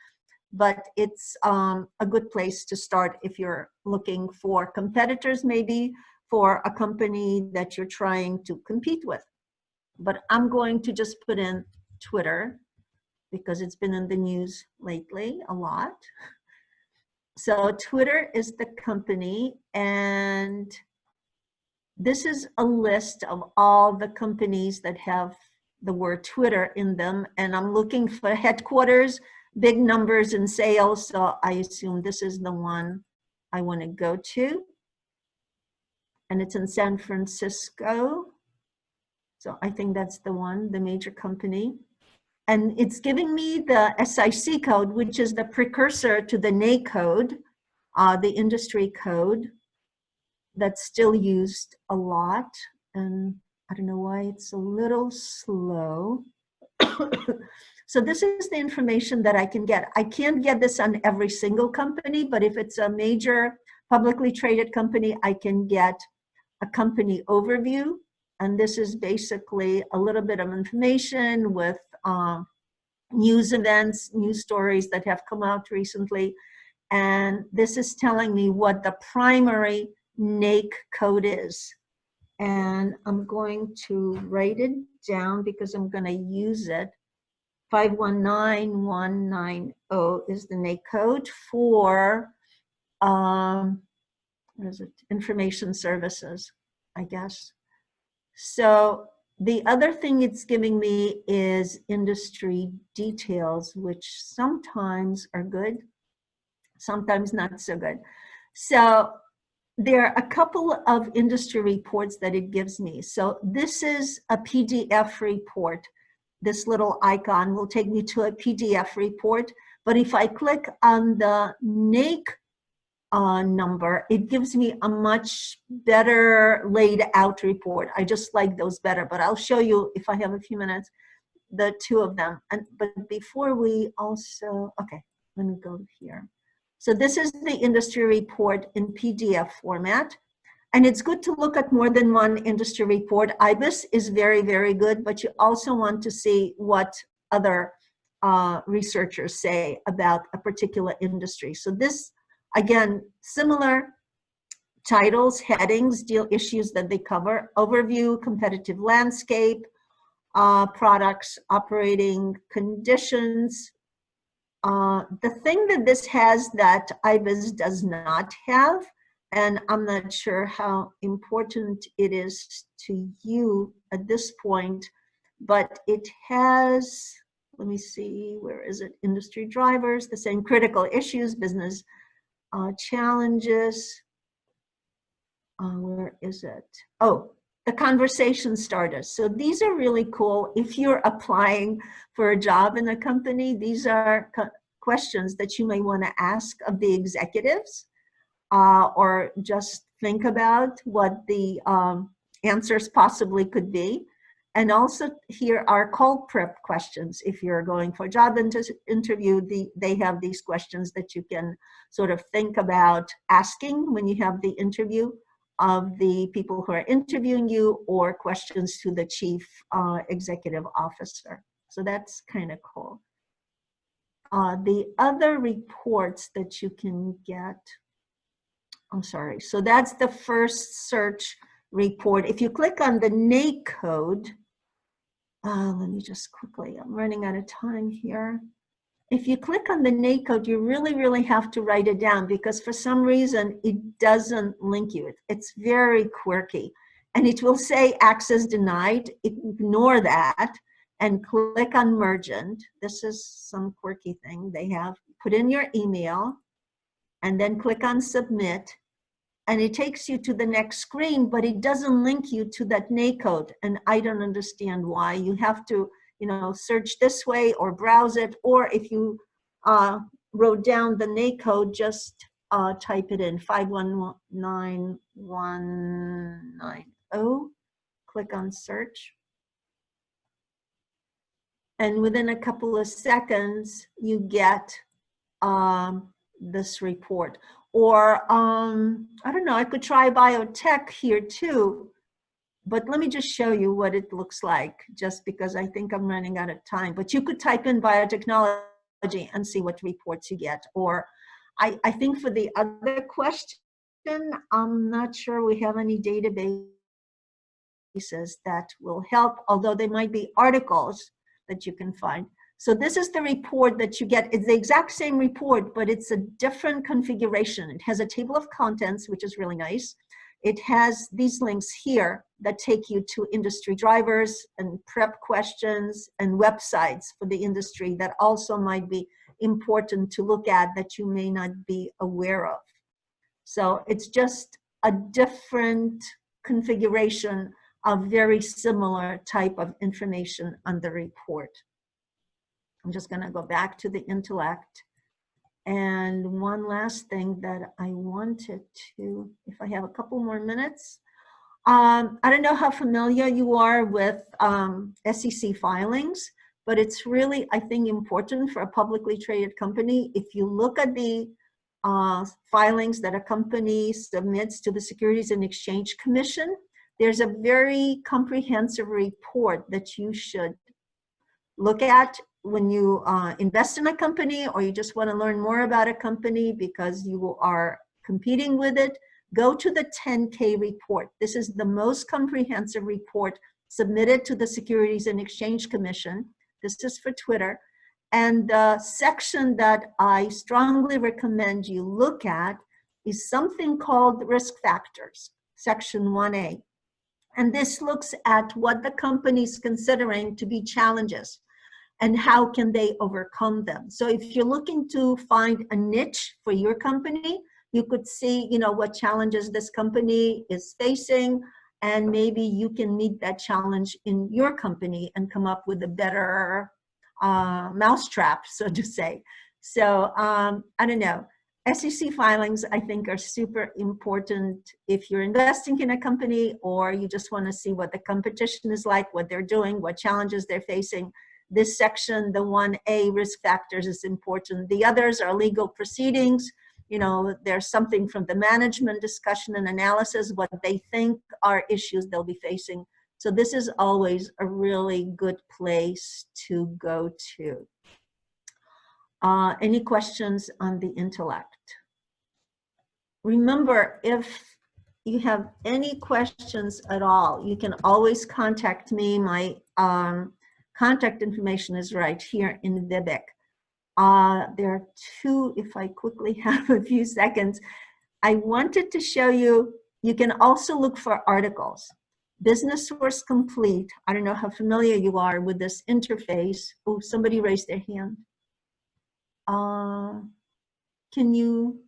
but it's a good place to start if you're looking for competitors, maybe for a company that you're trying to compete with. But I'm going to just put in Twitter because it's been in the news lately a lot. So Twitter is the company, and this is a list of all the companies that have the word Twitter in them. And I'm looking for headquarters, big numbers in sales. So I assume this is the one I want to go to. And it's in San Francisco. So I think that's the one, the major company. And it's giving me the SIC code, which is the precursor to the NA code, the industry code that's still used a lot. And I don't know why it's a little slow. So this is the information that I can get. I can't get this on every single company, but if it's a major publicly traded company, I can get a company overview, and this is basically a little bit of information with news events, news stories that have come out recently, and this is telling me what the primary NAIC code is. And I'm going to write it down because I'm going to use it 519190 is the NAIC code for, what is it? Information services, I guess. So the other thing it's giving me is industry details, which sometimes are good, sometimes not so good. So there are a couple of industry reports that it gives me. So this is a PDF report. This little icon will take me to a PDF report. But if I click on the NAIC number, it gives me a much better laid out report. I just like those better, but I'll show you, if I have a few minutes, the two of them. But before we also, okay, let me go here. So this is the industry report in PDF format. And it's good to look at more than one industry report. IBIS is very, very good, but you also want to see what other researchers say about a particular industry. So this, again, similar titles, headings, deal issues that they cover, overview, competitive landscape, products, operating conditions. The thing that this has that IBIS does not have, and I'm not sure how important it is to you at this point, but it has, let me see, where is it? Industry drivers, the same critical issues, business challenges. Where is it? Oh, the conversation starters. So these are really cool. If you're applying for a job in a company, these are questions that you may want to ask of the executives, or just think about what the answers possibly could be. And also here are call prep questions. If you're going for a job interview, they have these questions that you can sort of think about asking when you have the interview of the people who are interviewing you, or questions to the chief executive officer. So that's kind of cool. The other reports that you can get, I'm sorry, so that's the first search report. If you click on the NAIC code, let me just quickly, I'm running out of time here. If you click on the NAIC code, you really, really have to write it down, because for some reason it doesn't link you. It's very quirky. And it will say access denied. Ignore that and click on Mergent. This is some quirky thing they have. Put in your email and then click on Submit. And it takes you to the next screen, but it doesn't link you to that NAIC code. And I don't understand why. You have to, you know, search this way or browse it. Or if you wrote down the NAIC code, just type it in, 519190. Click on search. And within a couple of seconds, you get this report. Or, I don't know, I could try biotech here too, but let me just show you what it looks like, just because I think I'm running out of time. But you could type in biotechnology and see what reports you get. Or I think for the other question, I'm not sure we have any databases that will help, although they might be articles that you can find. So this is the report that you get. It's the exact same report, but it's a different configuration. It has a table of contents, which is really nice. It has these links here that take you to industry drivers and prep questions and websites for the industry that also might be important to look at that you may not be aware of. So it's just a different configuration of very similar type of information on the report. I'm just going to go back to the intellect. And one last thing that I wanted to, if I have a couple more minutes, I don't know how familiar you are with SEC filings, but it's really, I think, important for a publicly traded company. If you look at the filings that a company submits to the Securities and Exchange Commission, there's a very comprehensive report that you should look at when you invest in a company, or you just want to learn more about a company because you are competing with it. Go to the 10K report. This is the most comprehensive report submitted to the Securities and Exchange Commission This is for Twitter. And the section that I strongly recommend you look at is something called risk factors, section 1A. And this looks at what the company is considering to be challenges and how can they overcome them. So if you're looking to find a niche for your company, you could see, what challenges this company is facing, and maybe you can meet that challenge in your company and come up with a better mousetrap, so to say. So I don't know. SEC filings, I think, are super important if you're investing in a company or you just want to see what the competition is like, what they're doing, what challenges they're facing. This section, the 1A risk factors, is important. The others are legal proceedings. There's something from the management discussion and analysis, what they think are issues they'll be facing. So this is always a really good place to go to. Any questions on the intellect? Remember, if you have any questions at all, you can always contact me. My contact information is right here in Vivek. There are two, if I quickly have a few seconds. I wanted to show you, you can also look for articles. Business Source Complete. I don't know how familiar you are with this interface. Oh, somebody raised their hand. Can you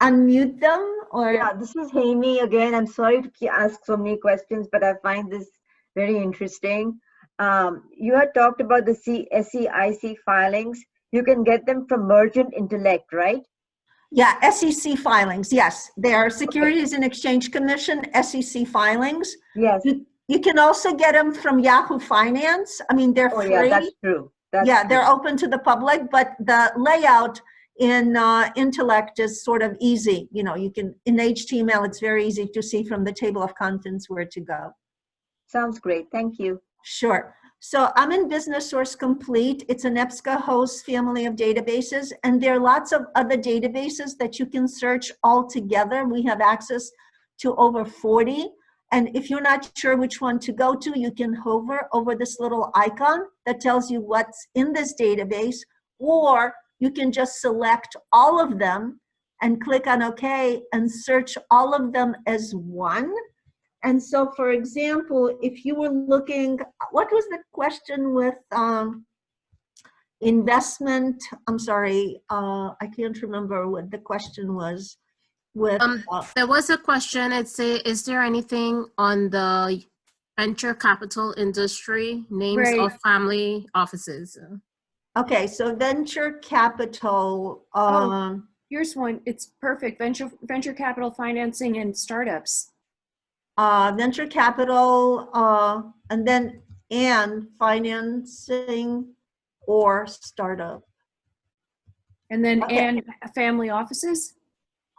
unmute them? Or Yeah, this is Haimi again. I'm sorry to ask so many questions, but I find this very interesting. You had talked about the SEIC filings. You can get them from Merchant Intellect, right? Yeah, SEC filings, yes. They are Securities and Exchange Commission, SEC filings. Yes. You can also get them from Yahoo Finance. I mean, they're free. Yeah, that's true. They're open to the public, but the layout in Intellect is sort of easy. You can, in HTML, it's very easy to see from the table of contents where to go. Sounds great. Thank you. Sure. So I'm in Business Source Complete. It's an EBSCOhost family of databases, and there are lots of other databases that you can search all together. We have access to over 40. And if you're not sure which one to go to, you can hover over this little icon that tells you what's in this database, or you can just select all of them and click on OK and search all of them as one. And so, for example, if you were looking, what was the question with investment? I'm sorry, I can't remember what the question was. With there was a question. It say, is there anything on the venture capital industry, names Right. of family offices? Okay, so venture capital. Here's one. It's perfect. Venture capital financing and startups. Venture capital, and then financing or startup. And then Okay. and family offices.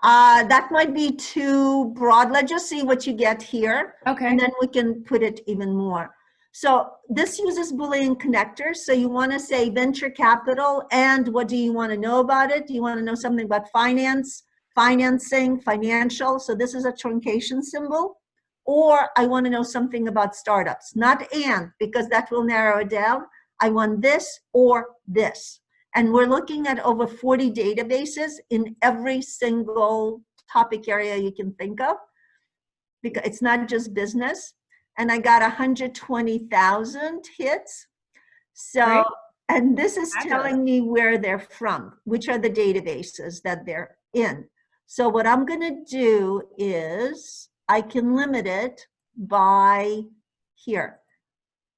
That might be too broad. Let's just see what you get here. Okay. And then we can put it even more. So this uses Boolean connectors. So you want to say venture capital, and what do you want to know about it? Do you want to know something about finance, financing, financial? So this is a truncation symbol. Or I want to know something about startups, not and, because that will narrow it down. I want this or this. And we're looking at over 40 databases in every single topic area you can think of, because it's not just business. And I got 120,000 hits. So, Right. and this is Fabulous. telling me where they're from, which are the databases that they're in. So what I'm going to do is I can limit it by here.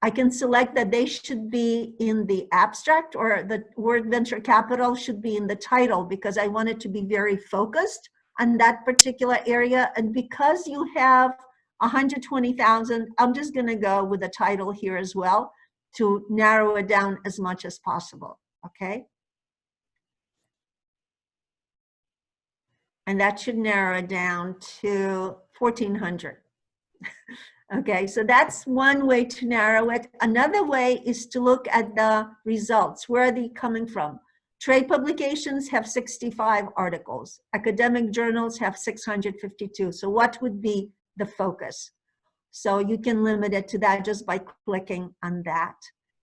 I can select that they should be in the abstract, or the word venture capital should be in the title, because I want it to be very focused on that particular area. And because you have 120,000, I'm just going to go with the title here as well to narrow it down as much as possible. Okay. And that should narrow it down to 1,400. Okay, so that's one way to narrow it. Another way is to look at the results. Where are they coming from? Trade publications have 65 articles. Academic journals have 652. So what would be the focus? So you can limit it to that just by clicking on that.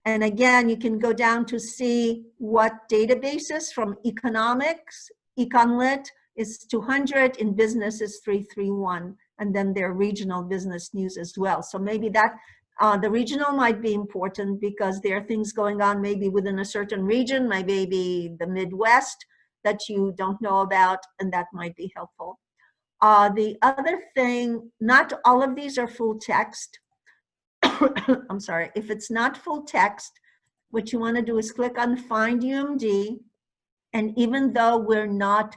And again, you can go down to see what databases from economics, EconLit is 200, in business is 331, and then their regional business news as well. So maybe that, the regional might be important because there are things going on maybe within a certain region, maybe the Midwest that you don't know about, and that might be helpful. The other thing, not all of these are full text. I'm sorry, if it's not full text, what you want to do is click on Find UMD, and even though we're not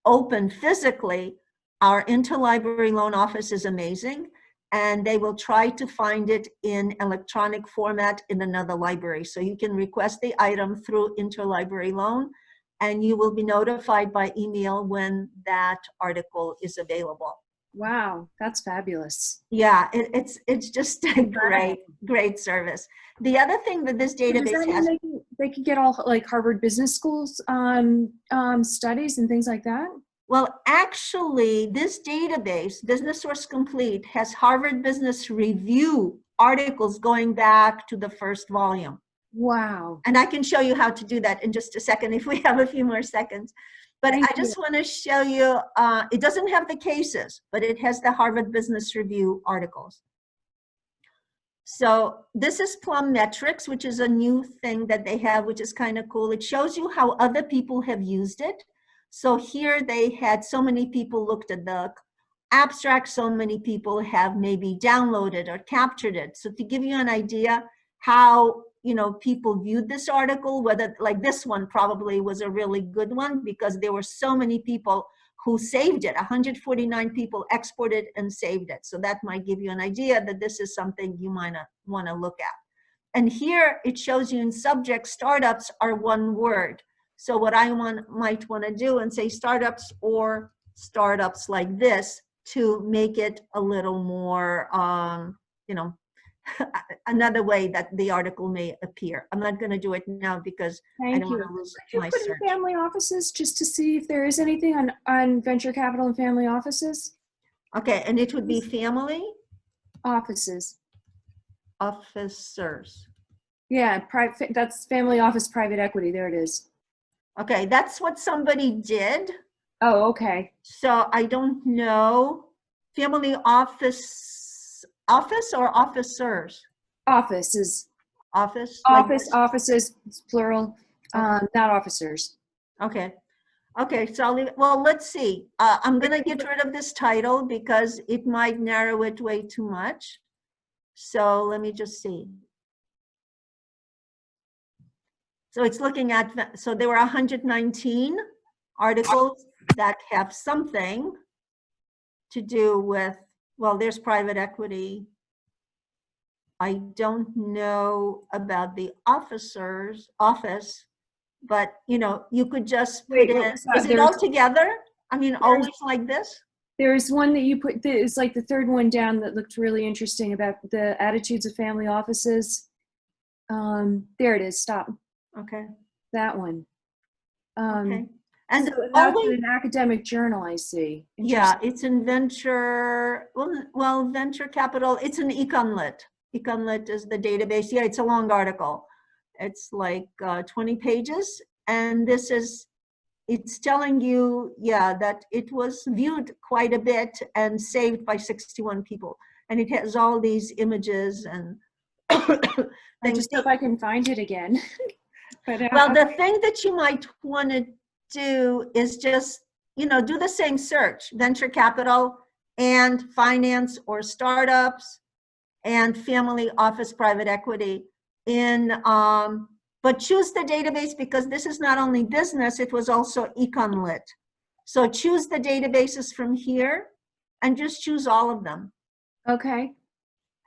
open physically, our interlibrary loan office is amazing, and they will try to find it in electronic format in another library. So you can request the item through interlibrary loan, and you will be notified by email when that article is available. Wow, that's fabulous. Yeah, it's just a great service. The other thing that this database has, they can get all like Harvard Business School's studies and things like that? well, actually, this database, Business Source Complete, has Harvard Business Review articles going back to the first volume. Wow. And I can show you how to do that in just a second if we have a few more seconds. But Thank I just want to show you, it doesn't have the cases, but it has the Harvard Business Review articles. So this is Plum Metrics, which is a new thing that they have, which is kind of cool. It shows you how other people have used it. So here they had so many people looked at the abstract, so many people have maybe downloaded or captured it. So to give you an idea how, you know, people viewed this article, whether like this one probably was a really good one because there were so many people who saved it. 149 people exported and saved it. So that might give you an idea that this is something you might want to look at. And here it shows you in subject, startups are one word. So what I might want to do and say startups or startups like this to make it a little more, you know, another way that the article may appear. I'm not going to do it now because I don't want to lose my Could you search. put in family offices just to see if there is anything on venture capital and family offices? Okay, and it would be family Offices. officers. Yeah, that's family office private equity. There it is. Okay, that's what somebody did. Oh, okay. So I don't know. Family office or officers? Office is Office? like office, this? offices, it's plural, not officers. Okay. Okay, so I'll leave it. Well, let's see. I'm going to get rid of this title because it might narrow it way too much. So let me just see. So it's looking at, so there were 119 articles that have something to do with, well, there's private equity. I don't know about the office, but you know, you could just put in, is it all together? I mean, always like this? There's one that you put, it's like the third one down that looked really interesting about the attitudes of family offices. There it is, stop. Okay. That one. Okay. And so that's always, an academic journal, I see. yeah, it's in venture, well, venture capital, it's an EconLit. EconLit is the database. Yeah, it's a long article. It's like 20 pages. And this is, it's telling you, yeah, that it was viewed quite a bit and saved by 61 people. And it has all these images and I just hope I can find it again. But, well, the thing that you might want to do is just, you know, do the same search, venture capital and finance or startups and family office private equity in, but choose the database because this is not only business, it was also EconLit. So choose the databases from here and just choose all of them. okay.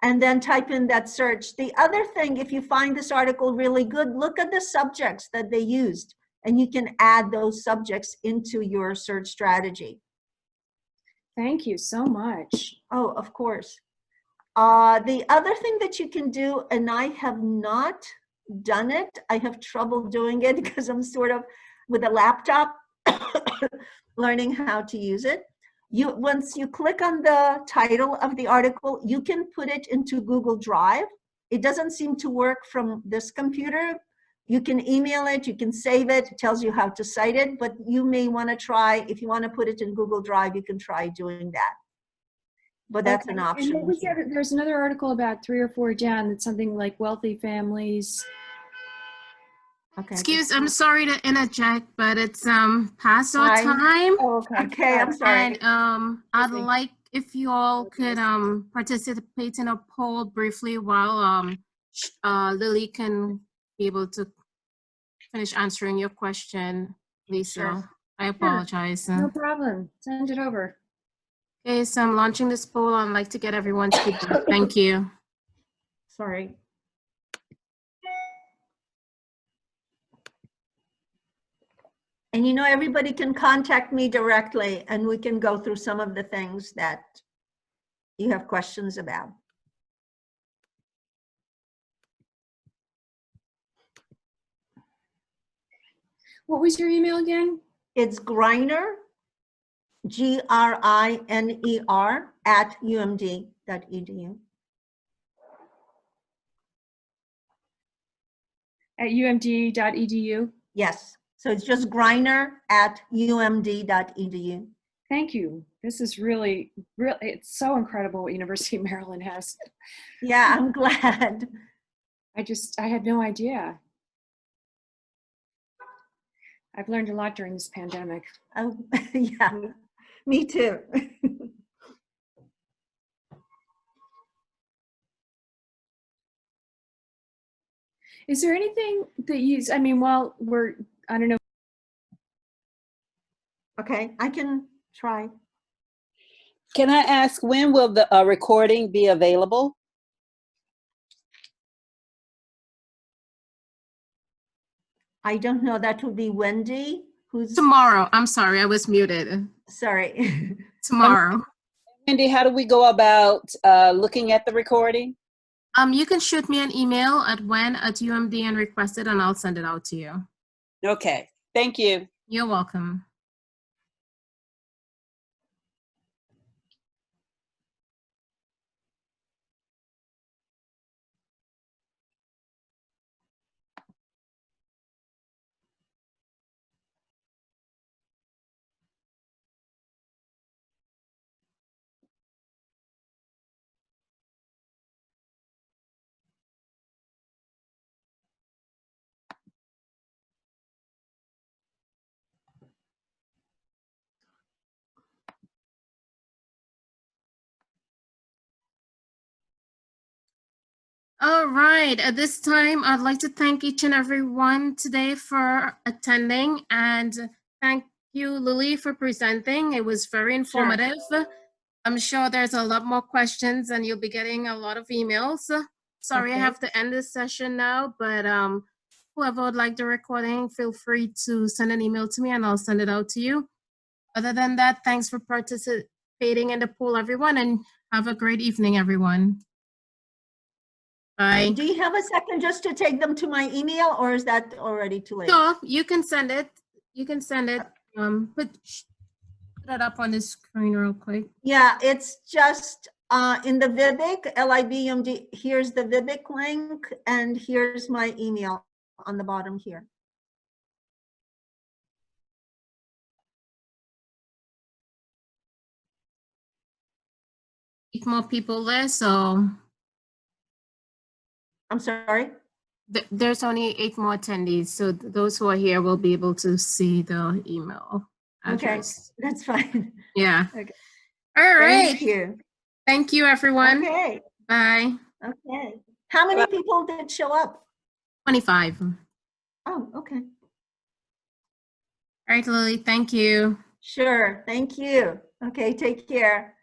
And then type in that search. The other thing, if you find this article really good, look at the subjects that they used, and you can add those subjects into your search strategy. Thank you so much. Oh, of course. The other thing that you can do, and I have not done it, I have trouble doing it because I'm sort of with a laptop learning how to use it. Once you click on the title of the article, you can put it into Google Drive. It doesn't seem to work from this computer. You can email it, you can save it, it tells you how to cite it, but you may want to try, if you want to put it in Google Drive, you can try doing that. But that's an Okay. option. And what was the other, there's another article about 3 or 4 down that's something like wealthy families. Okay. I'm sorry to interject, but it's past our time. Oh, okay. Okay, I'm sorry. And I'd me. like if you all could participate in a poll briefly while Lily can be able to finish answering your question, Lisa. Sure. I apologize. No problem. Send it over. Okay, so I'm launching this poll. I'd like to get everyone's feedback. Thank you. Sorry. And you know, everybody can contact me directly and we can go through some of the things that you have questions about. What was your email again? It's Griner, Griner @umd.edu. At umd.edu. Yes, so it's just Griner @umd.edu. Thank you. This is really, it's so incredible what University of Maryland has. Yeah, I'm glad. I had no idea. I've learned a lot during this pandemic. Oh, yeah, me too. Is there anything that you, I mean, while we're, I don't know. Okay, I can try. Can I ask, when will the recording be available? I don't know, that would be Wendy, who's, Tomorrow. I'm sorry, I was muted. sorry. Tomorrow. Wendy, how do we go about looking at the recording? You can shoot me an email at wen@umd and request it, and I'll send it out to you. Okay, thank you. You're welcome. All right, at this time, I'd like to thank each and every one today for attending, and thank you, Lily, for presenting. It was very informative. I'm sure there's a lot more questions and you'll be getting a lot of emails. Sorry, I Okay. have to end this session now, but whoever would like the recording, feel free to send an email to me and I'll send it out to you. Other than that, thanks for participating in the poll, everyone, and have a great evening, everyone. Bye. Do you have a second just to take them to my email, or is that already too late? Sure, you can send it. You can send it. Put it up on the screen real quick. Yeah, it's just in the Vibic, LIBUMD. Here's the Vibic link, and here's my email on the bottom here. If more people there, so I'm sorry. there's only 8 more attendees, so those who are here will be able to see the email address. Okay, that's fine. Yeah. Okay. All right. Thank you. Thank you, everyone. Okay. Bye. Okay. How many people did show up? 25. Oh, okay. All right, Lily. Thank you. Sure. Thank you. Okay, take care.